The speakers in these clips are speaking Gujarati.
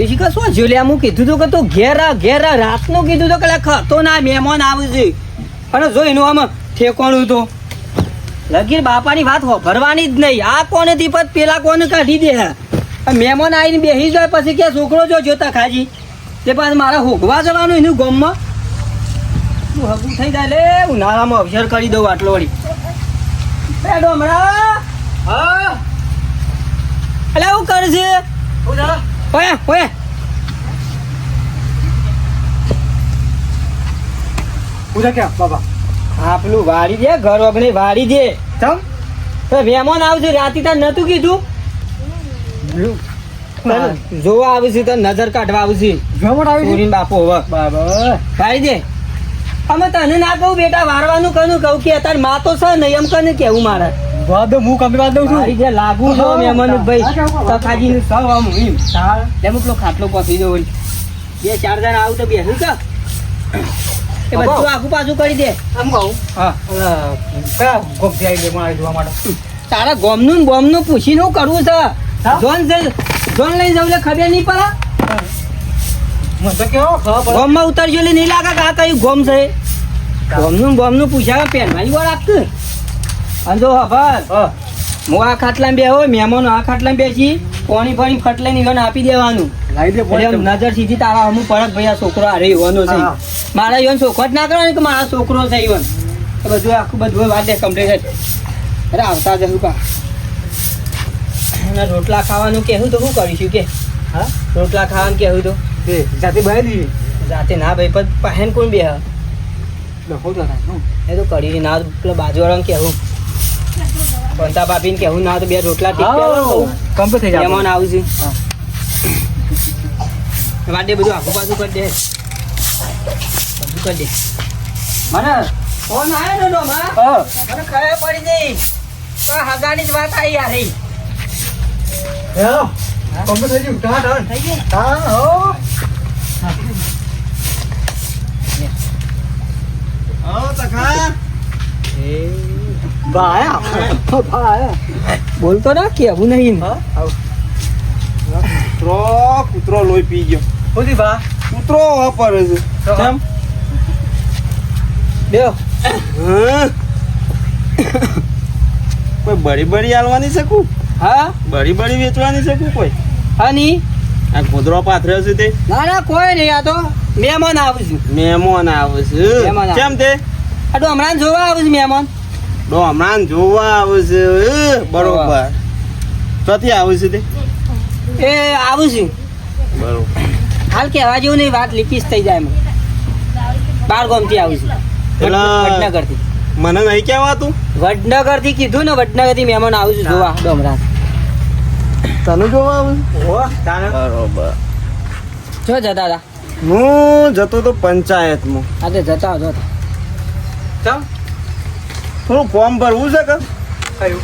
શીખા શું જોલ્યા હું કીધું તું કે તું ઘેર રાતનું કીધું તો કે ખતો ના મહેમાન આવે છે અને જો એનું આમ ઠેકોણું તો લગીર બાપાની વાત ભરવાની જ નહીં. આ કોને દીપત પેલા કોને કાઢી દે મહેમાન આવીને બેસી જાય પછી કે છોકરો જો જોતા ખાજી તે પાછું મારા હોગવા જવાનું એનું ગામમાં હગું થઈ જાય લે ઉનાળામાં અવસર કરી દઉં આટલો વળી હમણાં હા એટલે એવું કરશે ઓય ઓય પૂજા ક્યાં બાબા હા પેલું વાળી દે ઘર વગણી વાળી દે ચમ તો મહેમાન આવશે રાતી તાર નતું કીધું જોવા આવશે તો નજર કાઢવા આવશે જમણ આવી પૂરી બાપો હવે બરાબર વાળી દે અમે તને ના કહું બેટા વારવાનું કનું કહું કે અત્યારે માં તો છે નહીં એમ કને કેવું મારે વાદ હું કમી વાત દઉં છું વાળી દે લાગુ છો મહેમાન ભાઈ તખાજી નું સૌ આમ એમ એમ પેલો ખાટલો પસી દો વળી 2-4 જણા આવું તો બેસું છે એ બધું આખું પાછું કરી દે આમ કહું હા કયા ગોમથી આવી મારે જોવા માટે તારા ગોમનું ને બોમનું પૂછીને શું કરવું છે જોન લઈ જાવ એટલે ખબર નહીં પડે મને તો કેવો ખબર પડે ગોમમાં ઉતરજો એટલે નહીં લાગે કે આ કયું ગોમ છે ગોમનું બોમનું પૂછ્યા પહેરવાની વાર આપતું અને જો ખબર હું આ ખાટલામાં બેહો મહેમાનો આ ખાટલામાં બેસી પાણી ફટલે નીકળ આપી દેવાનું લાવી દે એટલે આમ નજર સીધી તારા અમુક પરત ભાઈ આ છોકરો આ રહેવાનો છે મારા ઈવન છોકરો જ ના કરવાનો કે મારા છોકરો છે ઈવન બધું આખું બધું વાત દે કમ્પ્લીટ અરે આવતા જશું કા અને રોટલા ખાવાનું કહેવું તો શું કરીશું કે હા રોટલા ખાવાનું કહેવું તો એ જાતે બનાવી જાતે ના ભાઈ પણ પહેન કોણ બે લખો તો એ તો કરી ના પેલો બાજુવાળાને કહેવું પંતા ભાભીને કહેવું ના તો બે રોટલા કમ્પ્લીટ થઈ જાય મહેમાન આવું છે વાડે બધું આખું પાછું કરી દે બધું કરી દે મને ફોન આવ્યો ને ડોમા મને ખબર પડી ગઈ તો હગાની જ વાત આવી યાર રહી હેલો કમ્પ્લીટ થઈ ગયું ટા ટા થઈ ગઈ હા હો બોલતો ના કેવું નહીં કૂતરો લોહી પી ગયો હોતી બા કૂતરો વાપરે છે કેમ દેવ કોઈ બળી આલવાની છે કુ હા બળી વેચવાની છે કુ કોઈ હની આ કૂતરો પાથર્યો છે તે ના કોઈ નહીં આ તો મહેમાન આવું છું મહેમાન આવે છે મહેમાન આવે. કેમ તે આ તો હમણાં જોવા આવું છું મહેમાન હમણાં જોવા આવે છે બરોબર ક્યાંથી આવે છે તે એ આવું છું બરોબર હાલ કહેવા જેવું નહીં વાત લીપીસ થઈ જાય એમ 12 ગામથી આવું છું પેલા- વડનગરથી મને નહીં કહેવાતું વડનગરથી કીધું ને વડનગરથી મહેમાન આવું છું જોવા ડોમરા તને જોવા આવે ઓ તાને બરોબર જો જતા હતા હું જતો તો પંચાયતમાં આજે જતા હતો ચમ થોડું ફોર્મ ભરવું છે કે કયું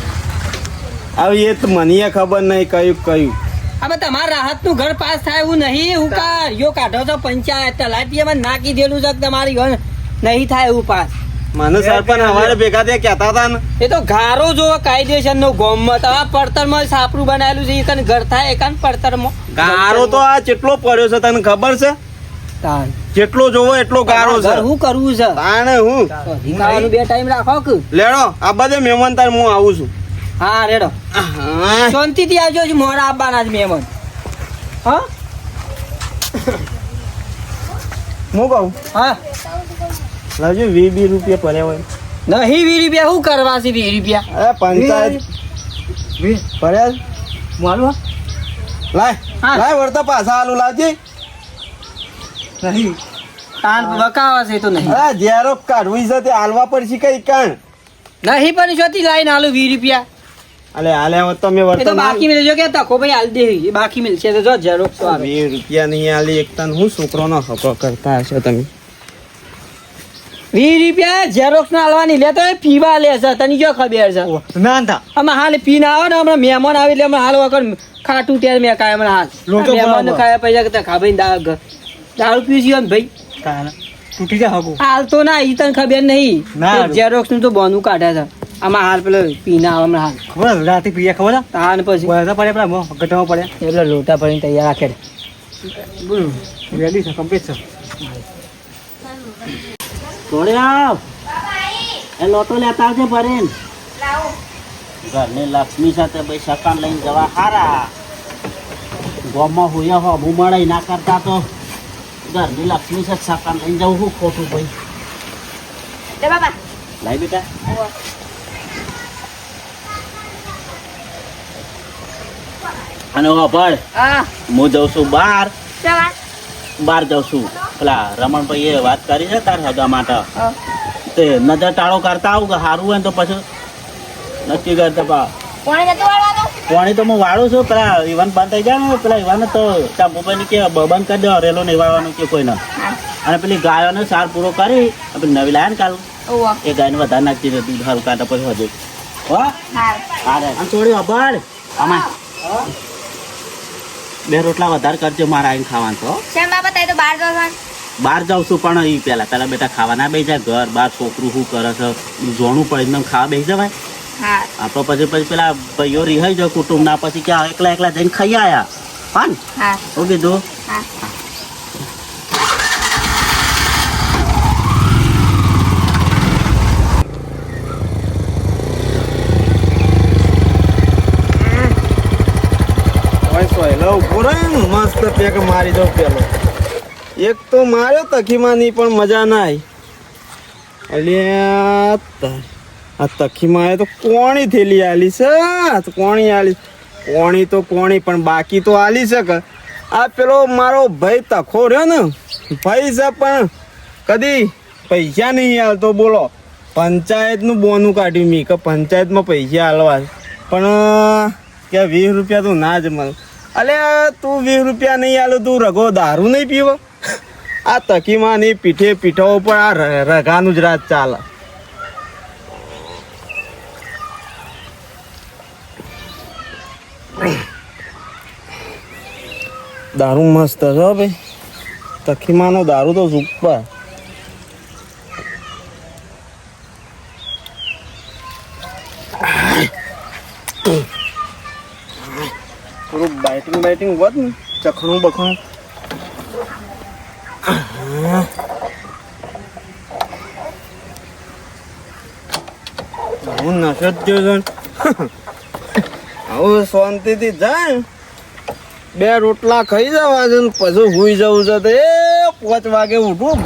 હવે એ તો મને ખબર નહીં કયું હવે તમારા રાહતનું ઘર પાસ થાય એવું નહીં હું કા યો કાઢો છો પંચાયત તલાટીએ નાખી દેલું છે કે તમારી ઘર નહીં થાય એવું પાસ મને સરપંચ અમારે ભેગા ત્યાં કહેતા હતા ને એ તો ગારો જો કાયદેસર નો ગોમમાં તમારા પડતરમાં સાપરું બનાવેલું છે એ કને ઘર થાય એકાન પડતરમાં ગારો તો આ કેટલો પડ્યો છે તને ખબર છે જેટલો જોવો એટલો ગારો છે શું કરવું છે તાણે હું ખાવાનું 2 ટાઈમ રાખો કે લેડો આ બધે મહેમાન તાર હું આવું છું હા રેડો હા. શાંતિથી આવજો હજી મોડા આવવાના જ મહેમાન હા હું કહું હા લાવજો 20 રૂપિયા પડ્યા હોય નહીં 20 રૂપિયા શું કરવા છે 20 રૂપિયા અરે પંચાયત પડ્યા મારું લાય હા. લાય વળતા પાછા આલુ લાવજી નહીં તાન બકાવા છે તો નહીં અરે જેરો કાઢવી છે તે આલવા પડશે કઈ કાણ નહીં પણ શોથી લાઈન આલુ 20 રૂપિયા અલે હાલે હવે તમે એ તો વર્તન બાકી મિલજો કે તકો ભાઈ હાલ દે એ બાકી મિલશે તો જો ઝેરોક્ષ તો આવે 20 રૂપિયા નહીં આલી એકતા હું છોકરોનો હકો કરતા હશો તમે 20 રૂપિયા ઝેરોક્ષ ના હાલવાની લે તો એ પીવા લે છે તને જો ખબર છે ના થા અમે હાલ પીને આવો ને હમણાં મહેમાન આવે એટલે હમણાં હાલ વગર ખાટું તેલ મેં કાંઈ હમણાં હાલ લોટો મહેમાન બરાબર. ખાયા પૈસા કરતા ખાભાઈ દારૂ પીવું છે ને ભાઈ તાને તૂટી જાય હગું હાલ તો ના ઈ તને ખબર નહીં ના. ઝેરોક્ષ નું તો બોનું કાઢે છે આમાં હાલ પેલો પીને આવે હમણાં હાલ ખબર રાતે પ્રિયા ખબર તાન પછી વળતા પડે પેલા ગટમાં પડે એટલે લોટા ભરીને તૈયાર રાખે બોલો રેડી છે કમ્પ્લીટ છે છોડ્યા એ લોટો લેતા આવજે ભરીને ઘરની લક્ષ્મી સાથે ભાઈ સકાન લઈને જવા હારા ગામમાં હોયા હો હું મળે ના કરતા તો ઘરની લક્ષ્મી સાથે સકાન લઈને જવું શું ખોટું ભાઈ લે બાબા લાઈ બેટા અને ભાઈ હા હું જાઉં છું બહાર જવા જાઉં છું પેલા રમણભાઈ એ વાત કરી છે તાર હગા માટે હા તે નજર ટાળો કરતા આવું કે સારું હોય ને તો પછી નક્કી કરતા પા કોણે નતું વાળવાનું પાણી તો હું વાળું છું પેલા ઈવાન બંધ થઈ જાય ને પેલા ઈવાન તો ચાંપુભાઈ કે બંધ કરી દો રેલો નહીં વાળવાનું કે કોઈ ના હા અને પેલી ગાયોને સાર પૂરો કરી આપણે નવી લાયા ને કાલ ઓવો એ ગાયને વધારે નાખી દે દૂધ હાલ કાઢા પછી હજુ હો હાર અરે આમ થોડી અબાડ આમાં બે રોટલા વધારે કરજો મારા આવીને ખાવાનું તો શેમ બાબા તાઈ તો બહાર જવાનું બહાર જાઉં છું પણ એ પેલા બેટા ખાવા ના બેસી જાય ઘર બાર છોકરું શું કરે છે જોણું પડે એકદમ ખાવા બેસી જવાય હા આપણે પછી પેલા ભાઈઓ રિહાઈ જાય કુટુંબ ના પછી ક્યાં એકલા એકલા જઈને ખાઈ આયા હા ને હા શું કીધું હા મસ્ત પેક મારી દો પેલો એક તો માર્યો તખીમાં ની પણ મજા ના આવી અલ્યા આ તખીમાં એ તો કોણી થેલી આલી છે કોણી આલી કોણી તો કોણી પણ બાકી તો આલી છે કે આ પેલો મારો ભાઈ તખો રહ્યો ને ભાઈ છે પણ કદી પૈસા નહીં હાલતો બોલો પંચાયતનું બોનું કાઢ્યું મી કે પંચાયતમાં પૈસા હાલવા છે. પણ કે 20 રૂપિયા તો ના જ મળે અલે તું 20 રૂપિયા નહીં હાલો તું રગો દારૂ નહીં પીવો આ તકીમાં ની પીઠે પીઠો ઉપર આ રગાનું જ રાત ચાલે દારૂ મસ્ત છે હો ભાઈ તકીમાંનો દારૂ તો સુપર થોડું બાઇટિંગ હોત ને ચખણું બખણું હું નશો જ જોયો હવે શાંતિથી જાય 2 રોટલા ખાઈ જવા છે ને પછી હુઈ જવું છે તો એ 5 વાગે ઉઠું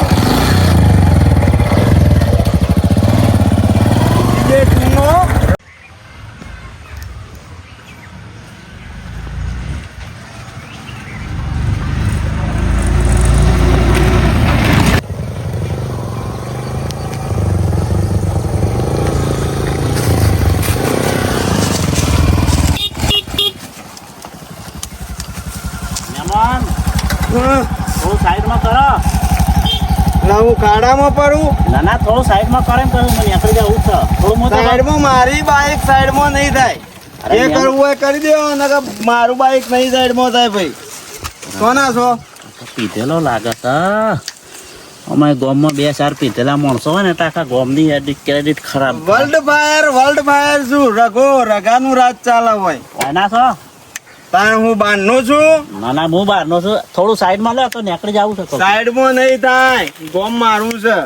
મહેમાન થોડું સાઈડમાં કરો ના હું ખાડામાં પડું ના ના થોડું સાઈડમાં કરે ને કહ્યું મને નીકળી જવું છે થોડું મોટું સાઈડમાં મારી બાઈક સાઈડમાં નહીં થાય અરે જે મેમ. કરવું હોય કરી દેવો નકર મારું બાઈક નહીં સાઈડમાં થાય ભાઈ કોના છો પીધેલો લાગે છે અમારે ગામમાં 2-4 પીધેલા માણસો હોય ને એટલે આખા ગામની ક્રેડિટ ખરાબ વર્લ્ડ ફાયર શું રગાનું રાજ ચાલે હોય એના છો તાણ હું બારનો છું ના ના હું બહારનો છું થોડું સાઈડમાં લે તો નીકળી જવું છે કહું. સાઈડમાં નહીં થાય ગોમ મારું છે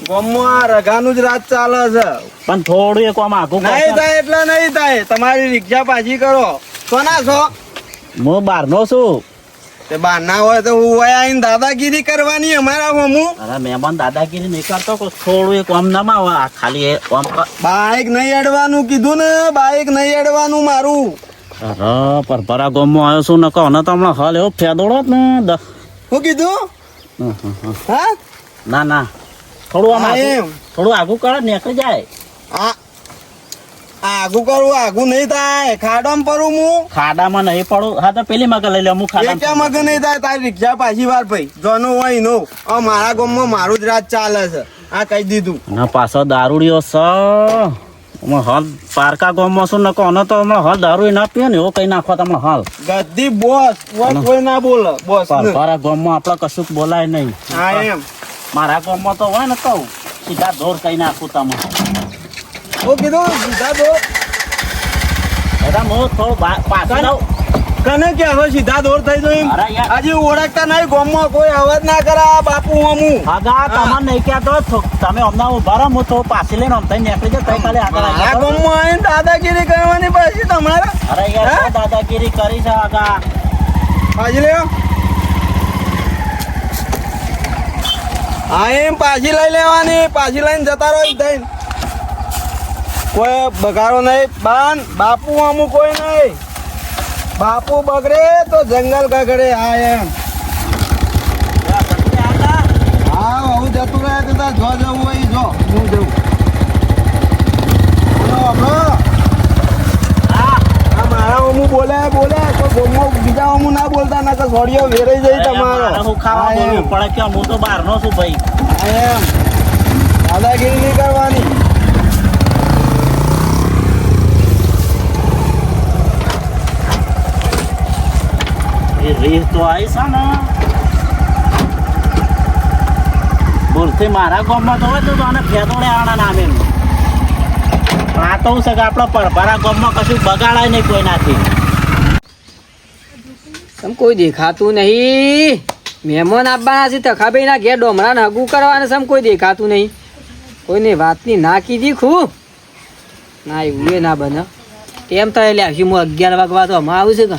ગોમમાં આ રગાનું જ રાજ ચાલે છે પણ થોડું એક આમ આઘું નહીં કરશો. થાય એટલે નહીં થાય તમારી રિક્ષા પાછી કરો કોના છો હું બહારનો છું તે બહારના હોય તો હું હોય આવીને દાદાગીરી કરવાની અમારા હોમું અરે મહેમાન દાદાગીરી નહીં કરતો કોઈ થોડું એક આમ ના આવે આ ખાલી એ આમ બાઈક નહીં અડવાનું કીધું ને બાઈક નહીં અડવાનું મારું અરે પરપરા ગામમાં આવ્યો છું ને કહો ને તો હમણાં હાલ એવો ફેદોડો જ ને શું કીધું હા ના ના થોડું આમ હા, આઘું- એમ. થોડું આગું કરે નીકળી જાય આ આગું કરું આગું નહીં થાય ખાડામાં પડું હું ખાડામાં નહીં પડું હા તો પેલી મગર લઈ લે હું એ કેમ ખાડા મગર નહીં થાય તારી રિક્ષા પાછી વાર ભાઈ જોનો હોય નો આ મારા ગામમાં મારું જ રાજ ચાલે છે આ કહી દીધું અને પાછો દારૂડિયો છે હમણાં હાલ પારકા ગામમાં શું ને કહો ને તો હમણાં હાલ દારૂ ના પીએ ને એવું કઈ નાખો તમે હાલ ગદ્દી બોસ કોઈ ના બોલે બોસ ને. પરપરા ગામમાં આપણે કશું બોલાય નહીં હા એમ મારા ગામમાં તો હોય ને કહું સીધા દોર કઈ નાખું તમે હું કીધું સીધા દો એટલે હું થોડું પાછળ આવું કને કે હવે સીધા દોર થઈ જઈ અરે યાર. આજે ઓળખતા નહીં ગામમાં કોઈ અવાજ ના કરે આ બાપુ અમુ આગા તમને નહીં કહેતો તમે હમણાં ઉભા રહો હું તો પાછી લઈને આમ થઈને નીકળી જાય તઈ કાલે આગળ આ આવ્યા કરો. ગામમાં આવીને દાદાગીરી કરવાની પાછી તમારે અરે યાર હે? શું દાદાગીરી કરી છે આગા પાછી લ્યો હા એમ પાછી લઈ લેવાની પાછી લઈને જતા રહો એમ થઈને કોઈ બગાડો નહીં બાન બાપુ અમુ કોઈ નહીં બાપુ બગડે તો જંગલ બગડે હા એમ હા હું જતું રહે તો તાર જો જવું હોય જો હું જવું બોલો આપણો આ મારા અમુ બોલે કોઈ ગોમો બીજા અમુ ના બોલતા ના કે સોડિયો વેરાઈ જાય તમારો હું ખાવા હા, બોલવું એમ. પડે કે હું તો બહારનો છું ભાઈ હા, એમ દાદાગીરી નહીં કરવાની એ રીત તો આવી છે ને બોલથી મારા ગામમાં તો હોય તો આને ફેદોડે આના નામે આ તો શું છે કે આપણા પરભારા ગામમાં કશું બગાડાય નહીં કોઈનાથી તમ કોઈ દેખાતું નહીં મહેમાન આવવાના છે તખાભાઈ ના ઘેર ડોમરા હગું કરવાના સમ કોઈ દેખાતું નહીં કોઈને વાતની ના કીધી ખૂબ ના એવું એ ના બને તેમ તો એટલે હજી હું 11 વાગવા તો હમણાં આવું છે કે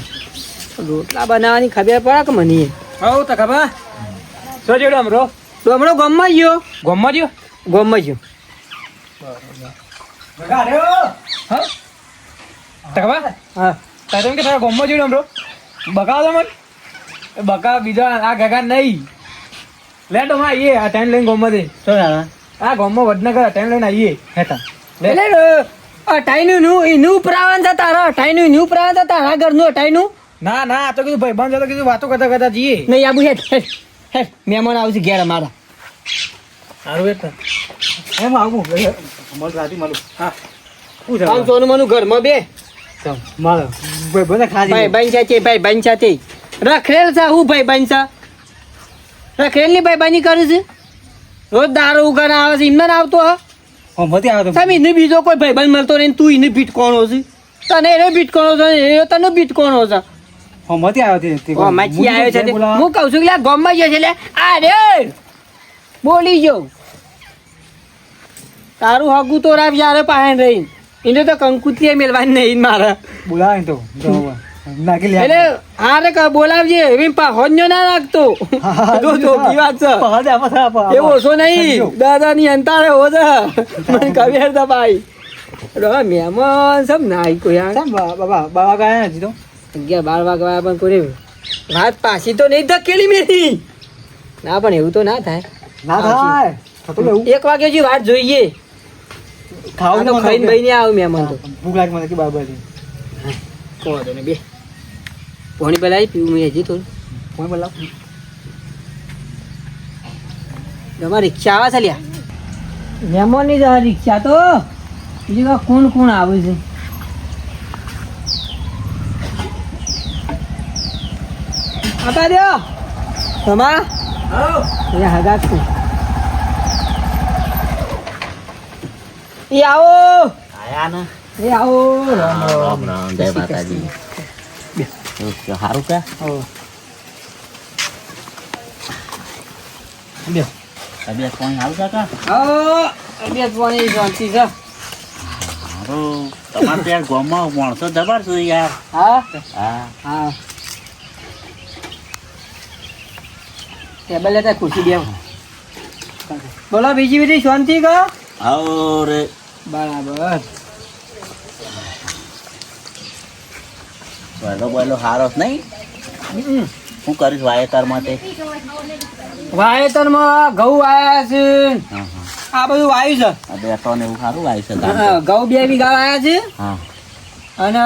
રોટલા બનાવવાની ખબર પડે કે મને હવ તકાબા શું છે ડમરો ડોમરો ગમમાં ગયો ગોમમાં ગયો ગમમાં ગયો હા તકાબા હા તારે એમ કે તારા ગોમમાં ગયો ડમરો બકાવો મને એ બકા બીજા આ ગગા નહીં લે તો માં આવીએ આ ટાઈમ લઈને ગોમમાં દે શું યાર આ ગોમમાં વડનગર ટાઈમ લઈને આવીએ હેતા એટલે અટાઈનું એનું ઉપરાવન છે તારા અટાઈનું એનું ઉપરાવન છે તારા ઘરનું અટાઈનું ના ના આ તો કીધું ભાઈ બંધ તો કીધું વાતો કરતા કરતા જઈએ નહીં આબુ હેઠ હેઠ હેઠ મહેમાન આવશે ઘેર અમારા સારું એટલે એમ આવું મળ રાતી મળું હા શું છે આમ સોનું મનું ઘરમાં બે મારો ભાઈ બધા ખાજી ભાઈ બન સાથે ભાઈ બન સાથે રખડેલ છે હું ભાઈ બન છે રખડેલ ની ભાઈ બની કરે છે રોજ દારૂ ઉગાડ આવે છે એમને ના આવતો હા મતી આવે તો તમે એને બીજો કોઈ ભાઈ બન મળતો નહીં તું એને બીટ કોણો છે તને એને બીટ કોણો છે એ તને બીટ કોણો છે મતી આવે તે ઓ માછી આવ્યો છે તે. હું કહું છું કે લે ગામમાં ગયો છે લે આ રે બોલી ગયો તારું હગું તો રાખ યારે પાસે રહી એને તો કંકુતિયા મેળવાની નહીં મારે બોલાવે તો નાખી લે એટલે હારે બોલાવજે એવી હોજો ના રાખતો જો ચોખ્ખી વાત છે એ ઓછો નહીં દાદા ની અંતારે હો છે મને ખબર છે ભાઈ મહેમાન સબ ના કોઈ બાબા ગયા નથી તો 11-12 વાગવા પણ કોઈ વાત પાછી તો નહીં ધકેલી મેરી ના પણ એવું તો ના થાય ના થાય થતું એવું 1 વાગે જે વાત જોઈએ ખાવું આ તો ખાઈને ભાઈ ને આવું મહેમાન તો ભૂખ લાગે મને કે બાબા કહો દો ને બે પાણી પેલા પીવું મેં હજી થોડું ફોન બોલાવ તમારી રિક્ષા આવે છે લ્યા મહેમાન ની જ આ રિક્ષા તો બીજું કાંઈ કોણ કોણ આવે છે આપા દો તમા અહીંયા હગા છું એ આવો આયા ને એ આવો રામ રામ જય માતાજી સારું કે બે તબિયત પાણી સારું છે કા આવો તબિયત પાણી શાંતિ છે સારું તમારે ત્યાં ગામમાં માણસો જબર છે યાર હા હા હા ટેબલ લેતા ખુરશી બેહો બોલો બીજી બધી શાંતિ કો આવો રે બરાબર બોલો બોલો હારો જ નહીં શું કરીશ વાયેતર માટે વાવેતરમાં ઘઉં વાયા છે હા હા આ બધું વાયું છે આ બે ત્રણ એવું સારું વાય છે હા, ઘઉં 2 વીઘા વાયા છે હા અને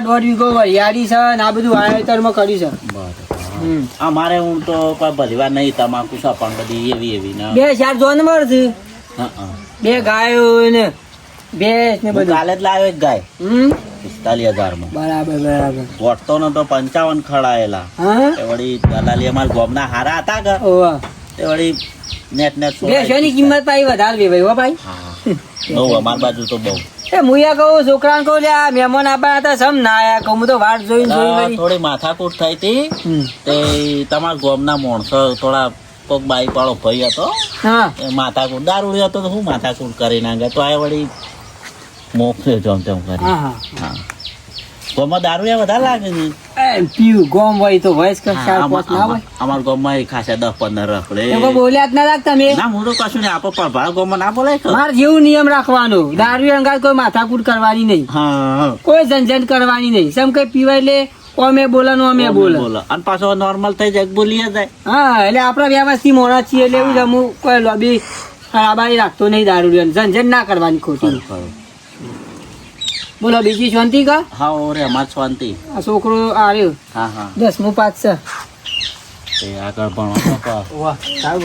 1.5 વીઘો વરિયાળી છે અને આ બધું વાવેતરમાં કર્યું છે બરાબર હમ. અમારે હું તો કોઈ ભલીવાર નહીં તમાકુ છે પણ બધી એવી એવી ને 2-4 જાનવર છે હા હા 2 ગાયો ને ભેંસ ને હું બધું કાલે જ લાવ્યો એક ગાય હમ 45,000 માં બરાબર બરાબર વોટતો ન તો 55 ખડાયેલા હા તે વળી દલાલી અમારા ગામના હારા હતા કે ઓવા તે વળી નેટ ભેંસોની કિંમત પાછી વધારે લેવાય હો ભાઈ હા બહુ અમાર બાજુ તો બહુ એ મુયા કહું છોકરાને કહું લે આ મહેમાન આપણા હતા સમ ના આયા કહું હું તો વાટ જોઈને જોઈ થોડી માથાકૂટ થઈ હતી તે તમારા ગામના માણસો થોડા કોક બાઈક વાળો ભાઈ હતો હા એ માથાકૂટ દારૂડી હતો તો હું માથાકૂટ કરી નાખે તો આ વળી મોકલે જમ તેમ કરી હા હા હા ગામમાં દારૂડિયા વધારે લાગે છે એ પીવું ગોમ હોય તો વયસ કર 4-5 ના હોય અમારા ગામમાં ખાસા 10-15 રખડે એ કોઈ બોલ્યા જ ના રાખતા મેં ના હું તો કશું નહીં આપો પણ ભાડા ગામમાં ના બોલાય કે મારે જેવું નિયમ રાખવાનો દારૂ અંગાત કોઈ માથાકૂટ કરવાની નહીં હા કોઈ ઝંઝટ કરવાની નહીં સમ કઈ પીવાય એટલે અમે બોલાનો અમે બોલે બોલો અને પાછો નોર્મલ થઈ જાય બોલીએ જાય હા એટલે આપણા વ્યવસ્થિત મોણા છીએ એટલે એવું જ અમુક કોઈ લોબી ખરાબારી રાખતો નહીં દારૂ ઝંઝટ ના કરવાની ખોટી બોલો બીજી શાંતિ કા હા ઓરે અમાર શાંતિ આ છોકરો આવ્યો હા હા 10મું પાસ છે તે આગળ ભણવા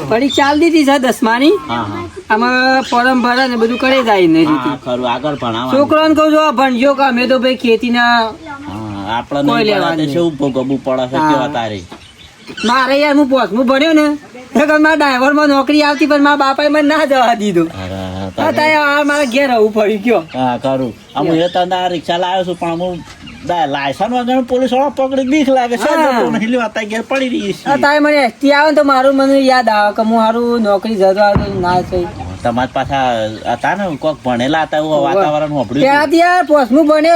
પરીક્ષા ચાલ દીધી છે 10માની હા હા આમાં ફોર્મ ભરે ને બધું કરે જાય ને રીતે હા ખરું આગળ ભણાવવાનું છોકરાને કહું છું ભણજો કે અમે તો ભાઈ ખેતીના હા આપણે કોઈ નહીં લેવાનું પડે શું ભોગવવું પડે છે હા. કેવા તારે મારે યાર હું 5મું ભણ્યો ને તો મારા ડ્રાઈવરમાં નોકરી આવતી પણ મારા બાપાએ મને ના જવા દીધું અરે, હા તારે- તારે મારા ઘેર રહેવું પડ્યું કયો હા ખરું આમ હું એ તને આ રિક્ષા લાવ્યો છું પણ હું લાયસન્સ વગર પોલીસ વાળા પકડી બીક લાગે છે હા. જતો નહીં લેવા તારે ઘેર પડી રહી છે હા તારે મને એસટી આવે ને તો મારું મને યાદ આવે કે હું સારું નોકરી જતો આવતો ના થઈ તમારા પાછા હતા ને કોક ભણેલા હતા એવું વાતાવરણ વાપર્યું ત્યાંથી યાર 5મું ભણે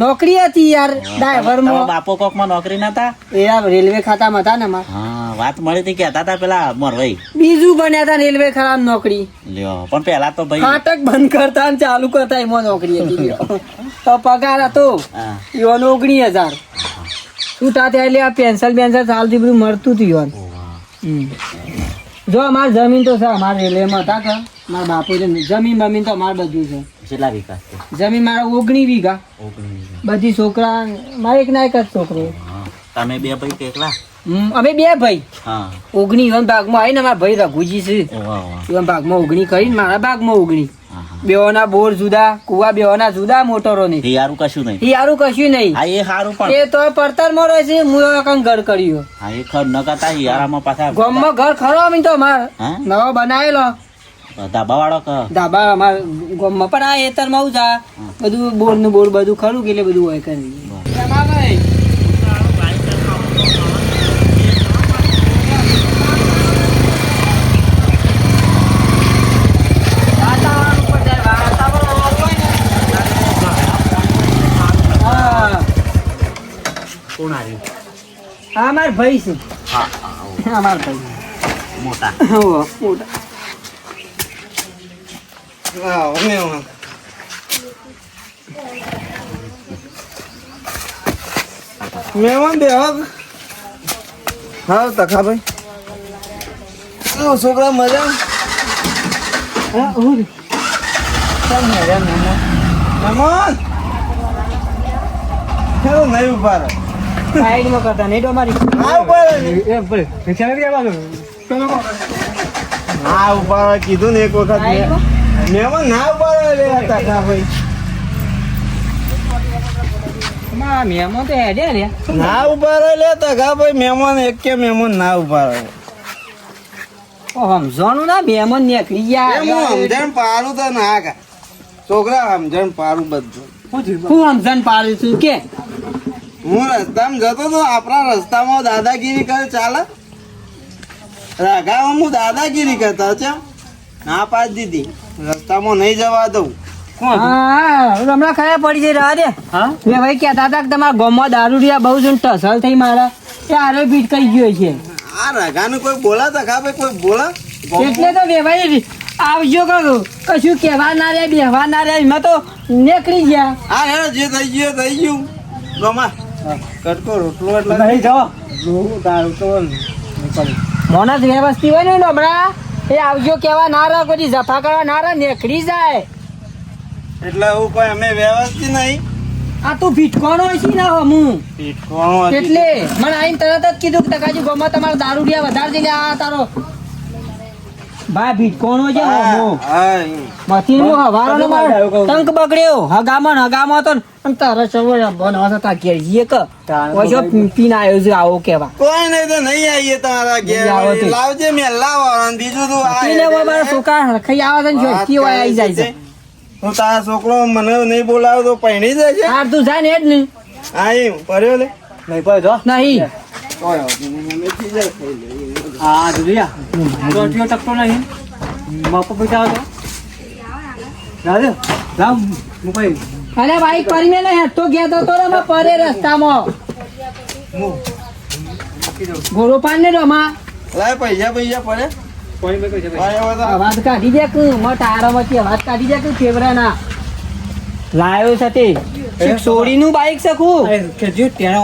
નોકરી હતી યાર ડ્રાઈવરમાં બાપો કોક માં નોકરી નતા એ યાર રેલવે ખાતામાં હતા ને મારે હા વાત મળી હતી કેતા હતા પેલા મોરભાઈ બીજું ભણ્યા હતા રેલવે ખરાબ નોકરી લ્યો પણ પેલા તો ભાઈ ફાટક બંધ કરતા ને ચાલુ કરતા એમાં નોકરી હતી લ્યો. તો પગાર હતો હા ઈવન 19,000 છૂટા થયા એટલે આ પેન્શન ચાલતી બધું મળતું હતું ઈવન જો અમારે જમીન તો છે અમારે રેલવેમાં હતા કે મારા બાપુ જમીન બમીન તો અમારે બધું છે કેટલા વિકાસ છે જમીન મારા 19 વીઘા 19. બધી છોકરા મારે એક ના એક જ છોકરો હા. તમે બે ભાઈ કેટલા અમે 2 ભાઈ હા 19 ઈવન ભાગમાં આવીને મારા ભાઈ રઘુજી છે વાહ વાહ ઈવન ભાગમાં 19 કરીને મારા ભાગમાં 19 હા હા બેઓના બોર જુદા કુવા બેઓના જુદા મોટરો નહીં એ હારું કશું નહીં એ હારું કશું નહીં હા એ હારું પણ એ તો પડતર માં રહે છે હું કંઈ ઘર કર્યું હા એ ખર ન કરતા યારામાં પાછા ગામમાં ઘર ખરો અમે તો અમાર હા નવો બનાવેલો ધાબા વાળો કે ધાબા અમાર ગામમાં પણ આ એતરમાં આવું છે બધું બોર નું બોર બધું ખરું કે એટલે બધું હોય કરી કોણ આવ્યું હા મારા ભાઈ છે હા હા મારા ભાઈ મોટા હોવે, મોટા મહેમાન બે હા તખા ભાઈ છોકરા મજા હા હું ચાલ ને રે મહેમાન. મહેમાન હેલો નહીં ઉભા રહે સાઈડમાં કરતા નહીં તો અમારી હા ઉભા રહે એ ભલે રિક્ષા નથી આવવાનું હા ઉભા રહે કીધું ને એક વખત સાઈડમાં? મહેમાન ના ઉભા રહે રે તખા ભાઈ માં મહેમાન તો હેડે રે ના ઉભા રહે લે તખા ભાઈ મહેમાન એક કે મહેમાન ના ઉભા રહે સમજવાનું ના મહેમાન નીકળી ગયા એમ હું સમજણ પારું તો ના કા છોકરા સમજણ પારું બધું હું સમજણ પાડું છું કે હું રસ્તામાં જતો તો આપણા રસ્તામાં દાદાગીરી કરે ચાલે રાઘામાં હું દાદાગીરી કરતા છે ના પાડી દીધી રસ્તામાં નહીં જવા દઉં હા હમણાં ખરા પડી છે રાહ દે હા મેં ભાઈ કહેતા હતા કે તમારા ગામમાં દારૂડિયા બહુ છે ને ટસલ થઈ મારા એ આરો પીટ કઈ ગયો છે આ રાઘાને કોઈ બોલા તખા ભાઈ કોઈ બોલા એટલે તો વેવાઈ આવજો કહું કશું કહેવા ના રે બેહવા ના રે એમાં તો નીકળી ગયા હા હેડો જે થઈ ગયું થઈ ગયું ગમા કટકો રોટલો એટલે નહીં જો દારૂ તો મોનસ વ્યવસ્થિત હોય ને હમણાં એ આવજો કહેવા ના રહે કોઈ જફા કરવા ના રહે નીકળી જાય એટલે એવું કોઈ અમે વ્યવસ્થિત નહીં આ તું ભીટકોનો છે ને હું પીઠવાનું હતું. એટલે મને આઈને તરત જ કીધું કે ટકાજી ગામમાં તમારે દારૂડિયા વધારે છે આ તારો ભાઈ ભીટકોણો છે હા, હોમો. હા, મથીનો હવારોનો કદું મારો માંડાયો કહું. ટંક બગડ્યો હગામાં તો અને તારા સર્વર બનાવવા તા ઘેર જઈએ કે ઓછો પીને આવ્યો છે આવો કેવા કોઈ નહીં તો નહીં આવીએ તમારા ઘેર નહીં આવો તે. લાવજે મેં લાવો અને બીજું તું આ પીને હોય મારા છોકરા હરખાઈ આવે છે ને વાત જોઈતી હોય આવી જાય છે હું તારા છોકરો મને નહીં બોલાવો તો પૈણી જાય છે હાર તું જાય ને જ ને હા એમ પડ્યો લે નહીં પડે તો નહીં હા દુધિયા રોટીઓ ટકતો નહીં બાપુ પૈસા હતો રાધે રામ મુકાઈ અરે ભાઈ કરીને ને હેઠો ગયા તો રે માં પરે રસ્તામાં ગોળોપાન ને રમા લાય પૈસા પડે કોઈ મેં કહી છે ભાઈ પડ્યો તો અવાજ કાઢી દે કે મત આરામથી અવાજ કાઢી દે કે ફેવરાના લાયો છે તે સોડીનું બાઈક શકું કે જે તેનો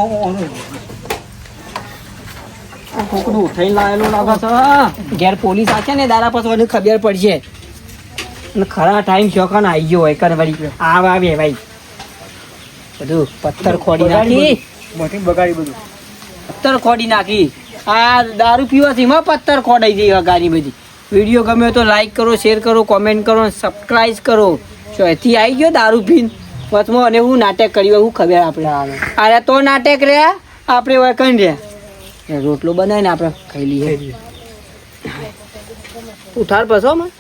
કોકડું ઉઠાઈને લાયેલું લાગે છે ઘેર પોલીસ આવશે ને દારા પછી મને ખબર પડશે અને ખરા ટાઈમ શોખન આવી ગયો હોય કર વળી આવે ભાઈ બધું પથ્થર ખોડી નાખી મોટી બગાડી બધું પથ્થર ખોડી નાખી આ દારૂ પીવાથી માં પથ્થર ખોડાઈ જઈ હગાની બધી વિડીયો ગમ્યો તો લાઈક કરો શેર કરો કોમેન્ટ કરો સબસ્ક્રાઇબ કરો ચોથી આવી ગયો દારૂ પીને વચમાં અને હું નાટક કર્યું હું ખબર આપણે અરે તો નાટક રહ્યા આપણે હવે કઈ રહ્યા રોટલો બનાવીને આપણે ખાઈ લઈએ ઉઠાર પછો માં